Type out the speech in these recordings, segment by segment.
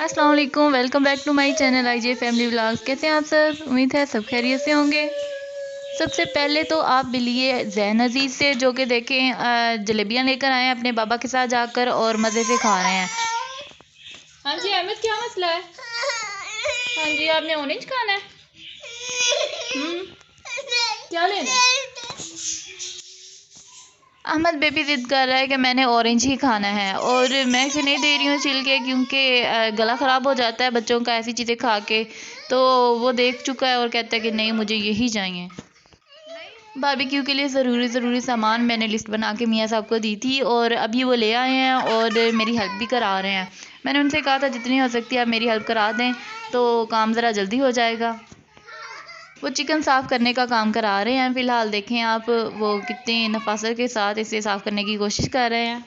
अस्सलाम वालेकुम, welcome back to my channel IJ family vlogs. कैसे हैं आप सब? उम्मीद है सब खैरियत से होंगे। सबसे पहले तो आप मिलिए जैन अजीज़ से, जो कि देखें जलेबियाँ लेकर आए हैं अपने बाबा के साथ जाकर और मज़े से खा रहे हैं। हाँ जी अहमद, क्या मसला है? हाँ जी, आपने ऑरेंज खाना है? क्या लेना है? अहमद बेबी ज़िद कर रहा है कि मैंने ऑरेंज ही खाना है और मैं इसे नहीं दे रही हूँ छिल के, क्योंकि गला ख़राब हो जाता है बच्चों का ऐसी चीज़ें खा के। तो वो देख चुका है और कहता है कि नहीं, मुझे यही चाहिए। बारबेक्यू के लिए ज़रूरी सामान मैंने लिस्ट बना के मियाँ साहब को दी थी और अभी वो ले आए हैं और मेरी हेल्प भी करा रहे हैं। मैंने उनसे कहा था जितनी हो सकती है आप मेरी हेल्प करा दें तो काम ज़रा जल्दी हो जाएगा। वो चिकन साफ़ करने का काम करा रहे हैं फ़िलहाल। देखें आप, वो कितनी नफासत के साथ इसे साफ़ करने की कोशिश कर रहे हैं।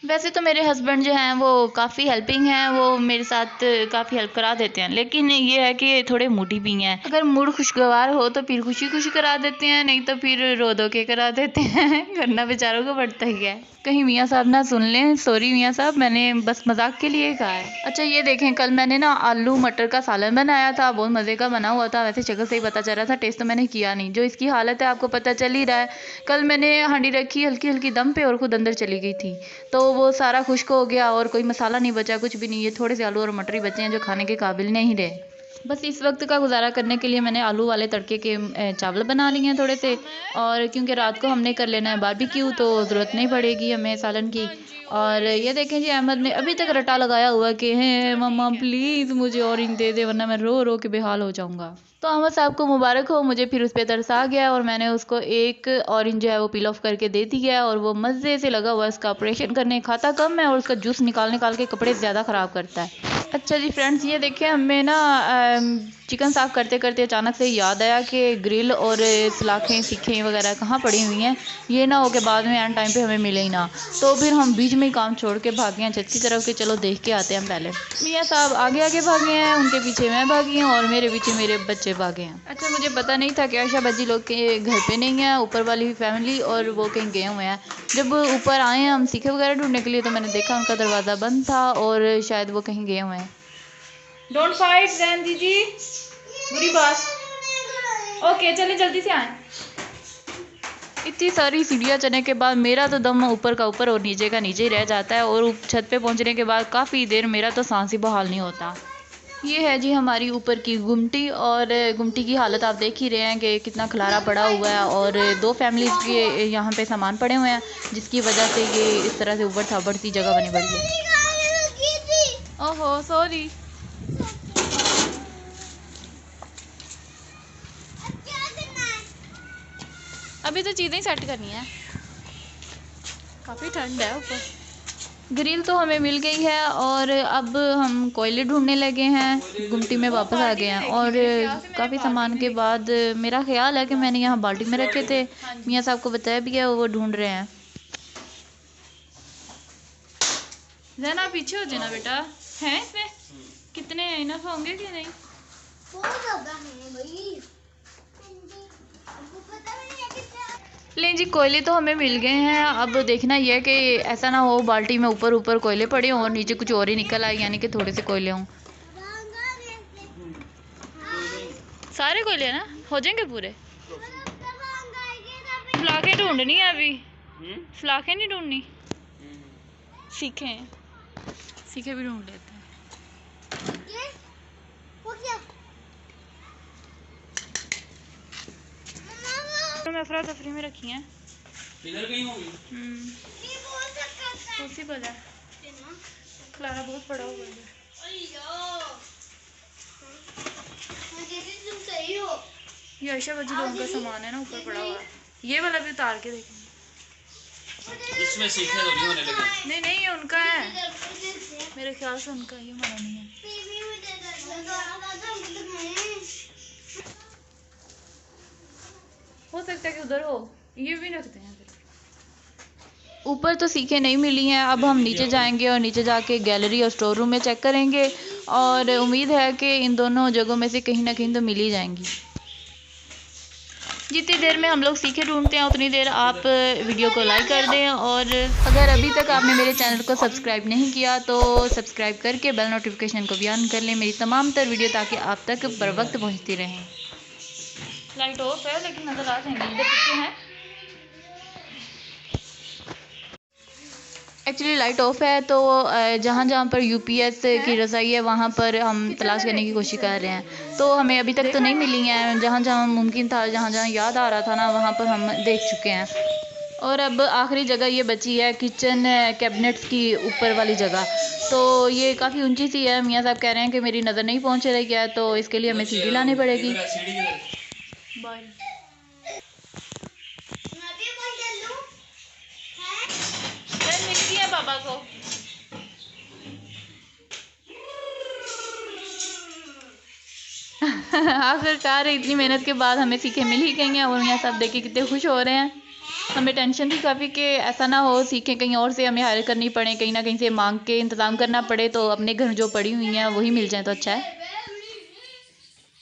वैसे तो मेरे हस्बैंड जो हैं वो काफ़ी हेल्पिंग हैं, वो मेरे साथ काफ़ी हेल्प करा देते हैं, लेकिन ये है कि थोड़े मूडी भी हैं। अगर मूड खुशगवार हो तो फिर खुशी खुशी करा देते हैं, नहीं तो फिर रो धो के करा देते हैं। करना बेचारों को पड़ता ही है। कहीं मियाँ साहब ना सुन लें। सॉरी मियाँ साहब, मैंने बस मजाक के लिए कहा है। अच्छा ये देखें, कल मैंने ना आलू मटर का सालन बनाया था, बहुत मज़े का बना हुआ था। वैसे शक्ल से ही पता चल रहा था, टेस्ट तो मैंने किया नहीं। जो इसकी हालत है आपको पता चल ही रहा है। कल मैंने हांडी रखी हल्की हल्की दम पे और खुद अंदर चली गई थी, तो वो सारा खुश्क हो गया और कोई मसाला नहीं बचा, कुछ भी नहीं। ये थोड़े से आलू और मटर ही बचे हैं जो खाने के काबिल नहीं रहे। बस इस वक्त का गुजारा करने के लिए मैंने आलू वाले तड़के के चावल बना लिए हैं थोड़े से, और क्योंकि रात को हमने कर लेना है बारबेक्यू तो ज़रूरत नहीं पड़ेगी हमें सालन की। और ये देखें जी, अहमद ने अभी तक रटा लगाया हुआ कि है मम्मा प्लीज़ मुझे ऑरेंज दे दे वरना मैं रो रो के बेहाल हो जाऊँगा। तो अहमद साहब को मुबारक हो, मुझे फिर उस पर तरस आ गया और मैंने उसको एक ऑरेंज जो है वो पील ऑफ करके दे दिया और वो मज़े से लगा हुआ है इसका ऑपरेशन करने। खाता कम है और उसका जूस निकाल निकाल के कपड़े ज़्यादा ख़राब करता है। अच्छा जी फ्रेंड्स, ये देखें हमें ना चिकन साफ़ करते करते अचानक से याद आया कि ग्रिल और सलाखें सीखें वगैरह कहाँ पड़ी हुई हैं। ये ना हो के बाद में एंड टाइम पे हमें मिले ही ना, तो फिर हम बीच में ही काम छोड़ के भागे हैं छत की तरफ के चलो देख के आते हैं पहले। मियाँ साहब आगे आगे भागे हैं, उनके पीछे मैं भागी हूँ और मेरे पीछे मेरे बच्चे भागे हैं। अच्छा मुझे पता नहीं था कि आयशा बाजी लोग के घर पे नहीं है, ऊपर वाली फैमिली, और वो कहीं गए हुए हैं। जब ऊपर आए हैं हम सीखे वगैरह ढूंढने के लिए तो मैंने देखा उनका दरवाज़ा बंद था और शायद वो कहीं गए हुए हैं। डोंट फाइट जैन दीदी, बुरी बात। ओके चले जल्दी से आए। इतनी सारी सीढ़ियाँ चढ़ने के बाद मेरा तो दम ऊपर का ऊपर और नीचे का नीचे ही रह जाता है, और छत पे पहुंचने के बाद काफ़ी देर मेरा तो सांस ही बहाल नहीं होता। ये है जी हमारी ऊपर की गुमटी, और गुमटी की हालत आप देख ही रहे हैं कि कितना खलारा पड़ा हुआ है, और दो फैमिलीज़ के यहाँ पे सामान पड़े हुए हैं जिसकी वजह से ये इस तरह से ऊबड़ खाबड़ सी जगह बनी पड़ी है। ओहो सॉरी। अभी तो चीज़ें ही सेट करनी है, काफ़ी ठंड है ऊपर। ग्रिल तो हमें मिल गई है और अब हम कोयले ढूंढने लगे हैं। गुमटी में वापस आ गए हैं और काफ़ी सामान के बाद मेरा ख्याल है कि मैंने यहाँ बाल्टी में रखे थे। मियाँ साहब को बताया भी है, वो ढूंढ रहे हैं। जना पीछे हो जाना बेटा। हैं इसमें कितने इनफ होंगे कि नहीं? बहुत ज़्यादा हैं भाई। लें जी, कोयले तो हमें मिल गए हैं। अब देखना यह है कि ऐसा ना हो बाल्टी में ऊपर ऊपर कोयले पड़े हों और नीचे कुछ और ही निकल आए, यानी कि थोड़े से कोयले हों। सारे कोयले ना हो जाएंगे पूरे। सलाखें ढूंढनी है अभी, सलाखें नहीं ढूंढनी, सीखे सीखे भी ढूंढ लेते हैं। मैं अफरा तफरी में रखी हैं। किधर गई होंगी? पॉसिबल है, खलारा बहुत पड़ा हुआ है। ये आयशा बाजी लोगों का सामान है ना, ऊपर पड़ा हुआ है। ये वाला भी उतार के देखेंगे। इसमें सीखे तो नहीं होने लगे। नहीं नहीं, ये उनका है, मेरे ख्याल से उनका, ये मना नहीं है। हो सकता है कि उधर हो, ये भी रखते हैं। ऊपर तो सीखें नहीं मिली हैं, अब हम नीचे जाएंगे और नीचे जाके गैलरी और स्टोर रूम में चेक करेंगे, और उम्मीद है कि इन दोनों जगहों में से कहीं ना कहीं तो मिल ही जाएंगी। जितनी देर में हम लोग सीखे ढूंढते हैं उतनी देर आप वीडियो को लाइक कर दें, और अगर अभी तक आपने मेरे चैनल को सब्सक्राइब नहीं किया तो सब्सक्राइब करके बेल नोटिफिकेशन को भी ऑन कर लें मेरी तमाम तर वीडियो, ताकि आप तक बर वक्त पहुँचती रहें। लाइट ऑफ है लेकिन नज़र आ जाएंगे इधर पीछे हैं। एक्चुअली लाइट ऑफ है तो जहाँ जहाँ पर यूपीएस की रज़ाई है वहाँ पर हम तलाश करने की कोशिश कर रहे हैं, तो हमें अभी तक तो नहीं मिली हैं। जहाँ जहाँ मुमकिन था, जहाँ जहाँ याद आ रहा था ना, वहाँ पर हम देख चुके हैं। और अब आखिरी जगह ये बची है किचन कैबिनेट्स की ऊपर वाली जगह। तो ये काफ़ी ऊंची सी है। मियाँ साहब कह रहे हैं कि मेरी नज़र नहीं पहुँच रही है, तो इसके लिए हमें सीढ़ी लानी पड़ेगी। पापा को आखिरकार इतनी मेहनत के बाद हमें सीखे मिल ही गई हैं, और यहाँ सब देख के कितने खुश हो रहे हैं। हमें टेंशन थी काफ़ी कि ऐसा ना हो सीखें कहीं और से हमें हायर करनी पड़े, कहीं ना कहीं से मांग के इंतज़ाम करना पड़े, तो अपने घर जो पड़ी हुई हैं वही मिल जाए तो अच्छा है।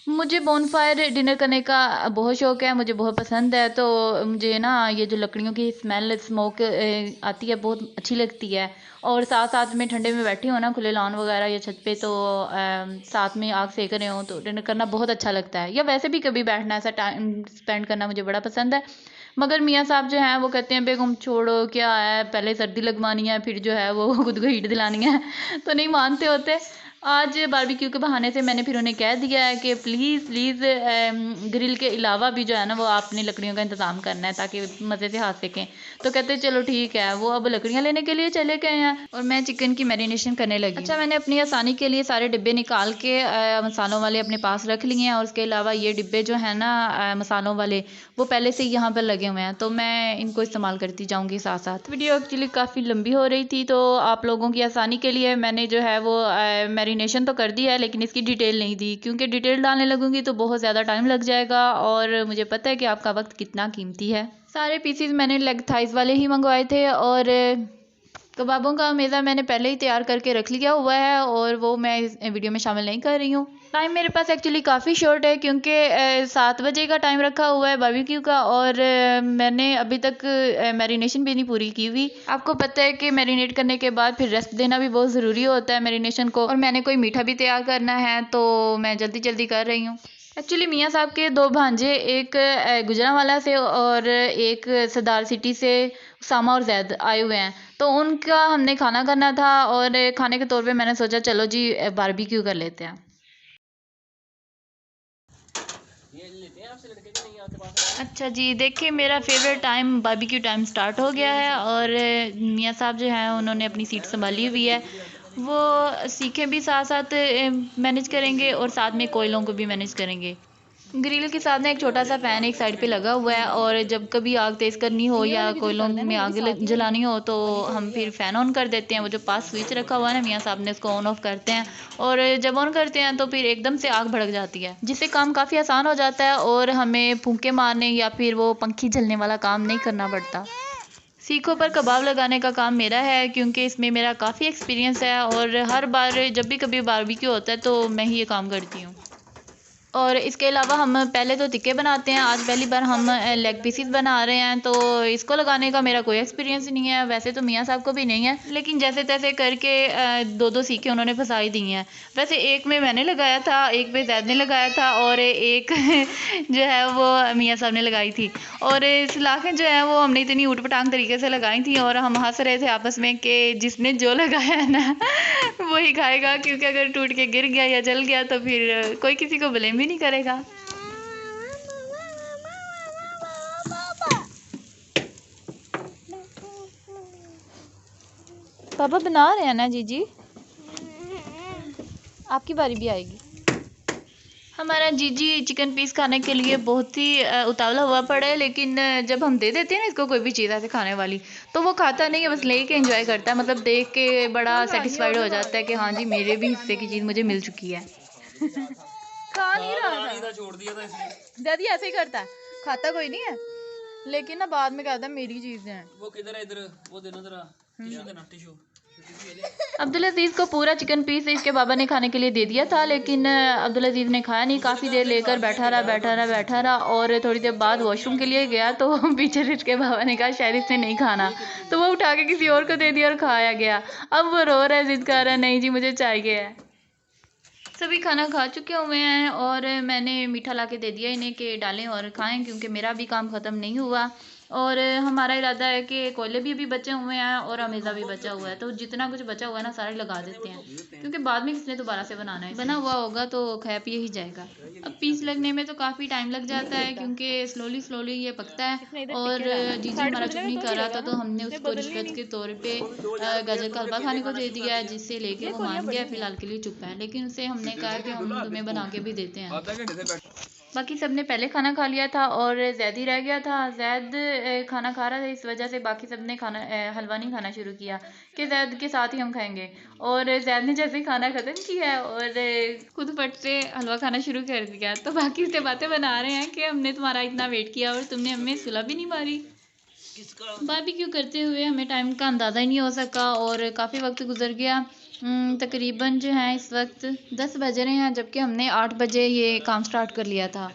मुझे बोनफायर डिनर करने का बहुत शौक़ है, मुझे बहुत पसंद है। तो मुझे ना ये जो लकड़ियों की स्मेल स्मोक आती है बहुत अच्छी लगती है, और साथ साथ में ठंडे में बैठी हो ना खुले लॉन वगैरह या छत पे, तो साथ में आग सेक रहे हो तो डिनर करना बहुत अच्छा लगता है। या वैसे भी कभी बैठना, ऐसा टाइम स्पेंड करना मुझे बड़ा पसंद है। मगर मियाँ साहब जो हैं वो कहते हैं बेगम छोड़ो, क्या है, पहले सर्दी लगवानी है, फिर जो है वो खुद को हीट दिलानी है तो नहीं मानते होते। आज बारबेक्यू के बहाने से मैंने फिर उन्हें कह दिया है कि प्लीज़ ग्रिल के अलावा भी जो है ना वो आपने लकड़ियों का इंतज़ाम करना है, ताकि मज़े से हाथ सेकें। तो कहते चलो ठीक है। वो अब लकड़ियाँ लेने के लिए चले गए हैं और मैं चिकन की मैरिनेशन करने लगी। अच्छा, मैंने अपनी आसानी के लिए सारे डिब्बे निकाल के मसालों वाले अपने पास रख लिए हैं, और उसके अलावा ये डिब्बे जो है ना मसालों वाले, वो पहले से यहाँ पर लगे हुए हैं, तो मैं इनको इस्तेमाल करती जाऊँगी साथ साथ। वीडियो एक्चुअली काफ़ी लंबी हो रही थी, तो आप लोगों की आसानी के लिए मैंने जो है वो मैरिनेशन तो कर दी है, लेकिन इसकी डिटेल नहीं दी, क्योंकि डिटेल डालने लगूंगी तो बहुत ज़्यादा टाइम लग जाएगा, और मुझे पता है कि आपका वक्त कितना कीमती है। सारे पीसीज मैंने लेग थाइस वाले ही मंगवाए थे, और कबाबों का मेज़ा मैंने पहले ही तैयार करके रख लिया हुआ है, और वो मैं इस वीडियो में शामिल नहीं कर रही हूँ। टाइम मेरे पास एक्चुअली काफ़ी शॉर्ट है, क्योंकि 7 बजे का टाइम रखा हुआ है बारबेक्यू का, और मैंने अभी तक मैरिनेशन भी नहीं पूरी की हुई। आपको पता है कि मैरिनेट करने के बाद फिर रेस्ट देना भी बहुत ज़रूरी होता है मैरिनेशन को, और मैंने कोई मीठा भी तैयार करना है, तो मैं जल्दी जल्दी कर रही हूँ। एक्चुअली मियाँ साहब के 2 भांजे, एक गुजरांवाला से और एक सरदार सिटी से, उसामा और जैद आए हुए हैं, तो उनका हमने खाना करना था, और खाने के तौर पे मैंने सोचा चलो जी बारबेक्यू कर लेते हैं। अच्छा जी, देखिए मेरा favourite time barbecue time start हो गया है, और मियाँ साहब जो हैं उन्होंने अपनी सीट संभाली हुई है। वो सीखें भी साथ साथ मैनेज करेंगे, और साथ में कोयलों को भी मैनेज करेंगे। ग्रिल के साथ ना एक छोटा सा फैन एक साइड पे लगा हुआ है, और जब कभी आग तेज़ करनी हो या कोयलों में आग जलानी हो तो हम फिर फ़ैन ऑन कर देते हैं। वो जो पास स्विच रखा हुआ है ना मियाँ साहब ने, उसको ऑन ऑफ करते हैं, और जब ऑन करते हैं तो फिर एकदम से आग भड़क जाती है, जिससे काम काफ़ी आसान हो जाता है, और हमें फूंके मारने या फिर वो पंखी झलने वाला काम नहीं करना पड़ता। सीखों पर कबाब लगाने का काम मेरा है, क्योंकि इसमें मेरा काफ़ी एक्सपीरियंस है, और हर बार जब भी कभी बारबेक्यू होता है तो मैं ही ये काम करती हूँ। और इसके अलावा हम पहले तो टिक्के बनाते हैं, आज पहली बार हम लेग पीसेस बना रहे हैं, तो इसको लगाने का मेरा कोई एक्सपीरियंस नहीं है। वैसे तो मियाँ साहब को भी नहीं है, लेकिन जैसे तैसे करके 2-2 सीखे उन्होंने फंसा ही दी हैं। वैसे एक में मैंने लगाया था, एक में जैद ने लगाया था, और एक जो है वो मियाँ साहब ने लगाई थी। और सलाखें जो है वो हमने इतनी ऊट पटांग तरीके से लगाई थी, और हम हंस रहे थे आपस में कि जिसने जो लगाया है ना वही खाएगा, क्योंकि अगर टूट के गिर गया या जल गया तो फिर कोई किसी को ब्लेम भी नहीं करेगा। पापा बना रहे हैं ना जीजी, आपकी बारी भी आएगी। हमारा जीजी चिकन पीस खाने के लिए बहुत ही उतावला हुआ पड़ा है, लेकिन जब हम दे देते हैं ना इसको कोई भी चीज़ ऐसे खाने वाली, तो वो खाता नहीं है, बस ले के एंजॉय करता है। मतलब देख के बड़ा सेटिस्फाइड हो जाता है कि हाँ जी मेरे भी हिस्से की चीज़ मुझे मिल चुकी है। खा नहीं रहा था, छोड़ दिया था इसलिए। दादी ऐसे ही करता है, खाता कोई नहीं है, लेकिन ना बाद में कहता है मेरी चीज़ें हैं। वो किधर है, इधर वो देना जरा। अब्दुल अजीज़ को पूरा चिकन पीस इसके बाबा ने खाने के लिए दे दिया था, लेकिन अब्दुल अजीज़ ने खाया नहीं। काफ़ी देर लेकर बैठा रहा और थोड़ी देर बाद वॉशरूम के लिए गया तो पीछे से इसके बाबा ने कहा शायद इसने नहीं खाना, तो वो उठा के किसी और को दे दिया और खाया गया। अब वो रो रहा है, ज़िद कर रहा है, नहीं जी मुझे चाहिए है। सभी खाना खा चुके हुए हैं और मैंने मीठा ला के दे दिया इन्हें कि डालें और खाएं, क्योंकि मेरा भी काम ख़त्म नहीं हुआ और हमारा इरादा है कि कोयले भी अभी बचे हुए हैं और अमेज़ा भी बचा हुआ है, तो जितना कुछ बचा हुआ है ना सारे लगा देते हैं, क्योंकि बाद में किसने दोबारा से बनाना है। बना हुआ होगा तो खाया पिया ही जाएगा। अब पीस लगने में तो काफ़ी टाइम लग जाता है, क्योंकि स्लोली ये पकता है और जीजी हमारा चुप नहीं कर रहा था, तो हमने उसको रिश्वत के तौर पे गाजर का हलवा खाने को दे दिया है, जिससे लेके वो मान गया, फिलहाल के लिए चुप है। लेकिन उसे हमने कहा कि हम तुम्हें बना के भी देते हैं। बाकी सब ने पहले खाना खा लिया था और जैद ही रह गया था। जैद खाना खा रहा था, इस वजह से बाकी सब ने खाना हलवा नहीं खाना शुरू किया कि जैद के साथ ही हम खाएंगे। और जैद ने जैसे ही खाना ख़त्म किया और खुद फट से हलवा खाना शुरू कर दिया, तो बाकी उससे बातें बना रहे हैं कि हमने तुम्हारा इतना वेट किया और तुमने हमें सुलह भी नहीं मारी। बारबेक्यू करते हुए हमें टाइम का अंदाज़ा ही नहीं हो सका और काफ़ी वक्त गुजर गया। तकरीबन जो है इस वक्त 10 बज रहे हैं, जबकि हमने 8 बजे ये काम स्टार्ट कर लिया था।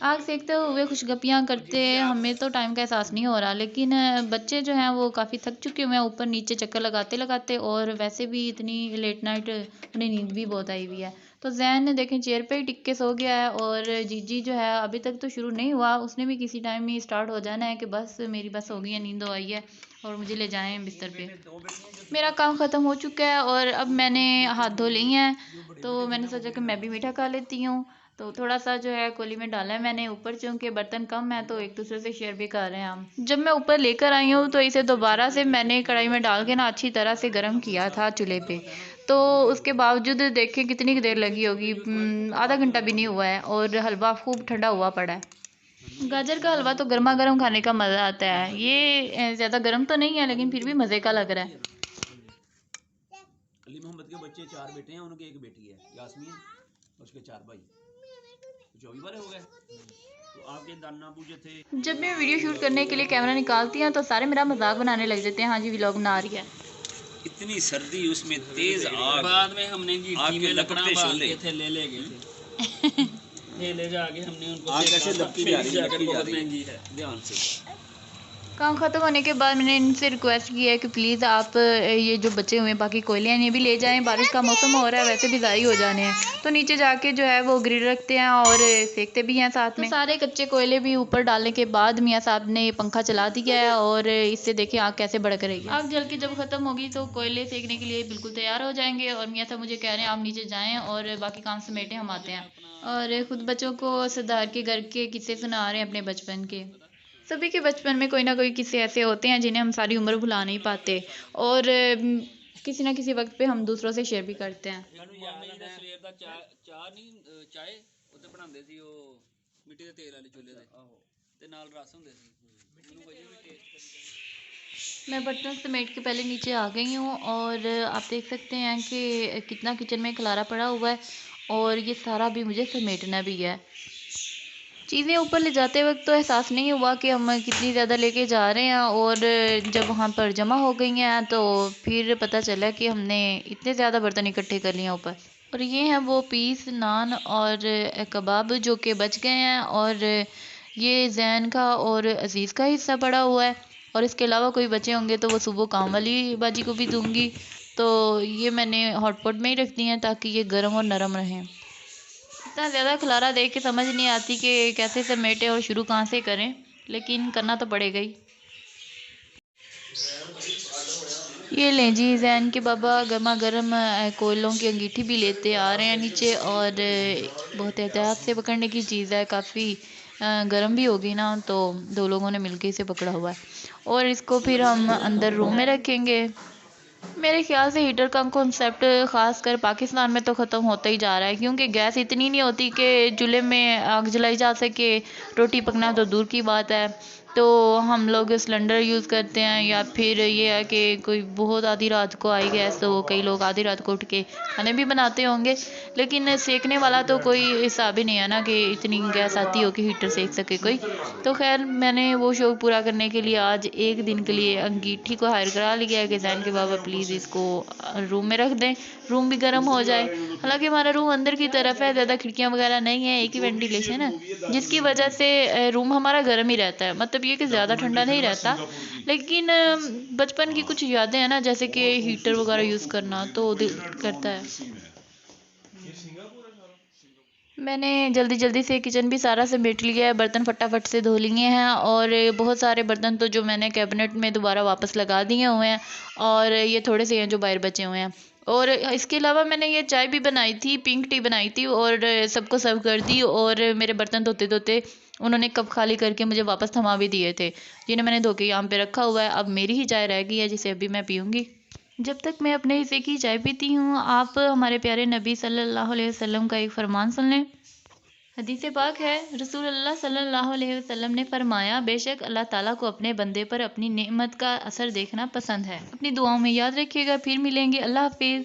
आग सेकते हुए खुशगपियाँ करते हमें तो टाइम का एहसास नहीं हो रहा, लेकिन बच्चे जो हैं वो काफ़ी थक चुके हुए हैं ऊपर नीचे चक्कर लगाते और वैसे भी इतनी लेट नाइट उन्हें नींद भी बहुत आई हुई है। तो जैन देखें चेयर पे ही टिक के सो गया है और जीजी जो है अभी तक तो शुरू नहीं हुआ, उसने भी किसी टाइम ही स्टार्ट हो जाना है कि बस मेरी बस हो गई है, नींद आई है और मुझे ले जाएं बिस्तर पे। मेरा काम ख़त्म हो चुका है और अब मैंने हाथ धो लिए हैं, तो मैंने सोचा कि मैं भी मीठा खा लेती हूँ। तो थोड़ा सा जो है कोली में डाला है मैंने ऊपर, चूँकि बर्तन कम है तो एक दूसरे से शेयर भी कर रहे हैं हम। जब मैं ऊपर लेकर आई हूँ तो इसे दोबारा से मैंने कढ़ाई में डाल के ना अच्छी तरह से गर्म किया था चूल्हे पे, तो उसके बावजूद देखें कितनी देर लगी होगी, आधा घंटा भी नहीं हुआ है और हलवा खूब ठंडा हुआ पड़ा है। गाजर का हलवा तो गर्मा गर्म खाने का मज़ा आता है। ये ज़्यादा गर्म तो नहीं है लेकिन फिर भी मज़े का लग रहा है। अली मोहम्मद के बच्चे 4 बेटे हैं, उनकी एक बेटी है यास्मीन, उसके 4 भाई, 24 बारे हो गए। तो आपके दाना पूछे थे। जब मैं वीडियो शूट करने के लिए कैमरा निकालती हूँ तो सारे मेरा मजाक बनाने लग जाते हैं, हाँ जी व्लॉग बना रही है। इतनी सर्दी उसमें तेज आग, बाद में हमने आग के लपकते शोले थे ले गए थे ले जाके हमने उनको आग कैसे लपकी जा रही है ध्यान से। काम ख़त्म होने के बाद मैंने इनसे रिक्वेस्ट की है कि प्लीज़ आप ये जो बचे हुए बाकी कोयले हैं ये भी ले जाएं, बारिश का मौसम हो रहा है, वैसे भी ज़ाही हो जाने हैं, तो नीचे जाके जो है वो ग्रिल रखते हैं और सेकते भी हैं साथ में। तो सारे कच्चे कोयले भी ऊपर डालने के बाद मियाँ साहब ने पंखा चला दिया है और इससे देखिए आग कैसे भड़क रही है। आग जल के जब ख़त्म होगी तो कोयले सेकने के लिए बिल्कुल तैयार हो जाएंगे और मियाँ साहब मुझे कह रहे हैं आप नीचे जाएँ और बाकी काम समेटें, हम आते हैं। और ख़ुद बच्चों को सरदार के घर के किस्से सुना रहे हैं अपने बचपन के। सभी के बचपन में कोई ना कोई किस्से ऐसे होते हैं जिन्हें हम सारी उम्र भुला नहीं पाते और किसी ना किसी वक्त पे हम दूसरों से शेयर भी करते हैं। मैं बर्तन समेट के पहले नीचे आ गई हूँ और आप देख सकते हैं कि कितना किचन में खलारा पड़ा हुआ है और ये सारा भी मुझे समेटना भी है। चीज़ें ऊपर ले जाते वक्त तो एहसास नहीं हुआ कि हम कितनी ज़्यादा लेके जा रहे हैं और जब वहाँ पर जमा हो गई हैं तो फिर पता चला कि हमने इतने ज़्यादा बर्तन इकट्ठे कर लिए हैं ऊपर। और ये हैं वो पीस नान और कबाब जो कि बच गए हैं और ये जैन का और अज़ीज़ का हिस्सा पड़ा हुआ है और इसके अलावा कोई बचे होंगे तो वो सुबह काम वाली बाजी को भी दूँगी। तो ये मैंने हॉटपॉट में ही रख दी हैं ताकि ये गर्म और नरम रहें। इतना ज़्यादा खलारा देख के समझ नहीं आती कि कैसे समेटें और शुरू कहाँ से करें, लेकिन करना तो पड़ेगा ही। ये लें जी जैन के बाबा गर्मा गर्म कोयलों की अंगीठी भी लेते आ रहे हैं नीचे और बहुत एहतियात से पकड़ने की चीज़ है, काफ़ी गर्म भी होगी ना, तो दो लोगों ने मिलके इसे पकड़ा हुआ है और इसको फिर हम अंदर रूम में रखेंगे। मेरे ख्याल से हीटर का कॉन्सेप्ट ख़ास कर पाकिस्तान में तो ख़त्म होता ही जा रहा है, क्योंकि गैस इतनी नहीं होती कि चूल्हे में आग जलाई जा सके, रोटी पकना तो दूर की बात है। तो हम लोग सिलेंडर यूज़ करते हैं, या फिर ये है कि कोई बहुत आधी रात को आई गैस तो कई लोग आधी रात को उठ के खाने भी बनाते होंगे, लेकिन सेकने वाला तो कोई हिसाब ही नहीं है ना कि इतनी गैस आती हो कि हीटर सेक सके कोई। तो खैर मैंने वो शौक़ पूरा करने के लिए आज एक दिन के लिए अंगीठी को हायर करा लिया है कि जैन के बाबा प्लीज़ इसको रूम में रख दें, रूम भी गर्म हो जाए। हालांकि हमारा रूम अंदर की तरफ है, ज़्यादा खिड़कियाँ वगैरह नहीं है, एक ही वेंटिलेशन है, जिसकी वजह से रूम हमारा गर्म ही रहता है। मतलब ये कि ज़्यादा ठंडा नहीं रहता, लेकिन बचपन की कुछ यादें हैं ना, जैसे कि हीटर वगैरह यूज़ करना तो दिल करता है। मैंने जल्दी जल्दी से किचन भी सारा समेट लिया है, बर्तन फटाफट से धो लिए हैं, और बहुत सारे बर्तन तो जो मैंने कैबिनेट में दोबारा वापस लगा दिए हुए हैं, और ये थोड़े से हैं जो बाहर बचे हुए हैं। और इसके अलावा मैंने ये चाय भी बनाई थी, पिंक टी बनाई थी, और सबको सर्व कर दी, और मेरे बर्तन धोते धोते उन्होंने कप खाली करके मुझे वापस थमा भी दिए थे, जिन्हें मैंने धो के यहाँ पे रखा हुआ है। अब मेरी ही चाय रह गई है जिसे अभी मैं पीऊँगी। जब तक मैं अपने हिस्से की चाय पीती हूँ, आप हमारे प्यारे नबी सल्लल्लाहु अलैहि वसल्लम का एक फरमान सुन लें। हदीस पाक है, रसूल अल्लाह सल्लल्लाहु अलैहि वसल्लम ने फरमाया, बेशक अल्लाह ताला को अपने बंदे पर अपनी नेमत का असर देखना पसंद है। अपनी दुआओं में याद रखिएगा, फिर मिलेंगे। अल्लाह हाफिज़।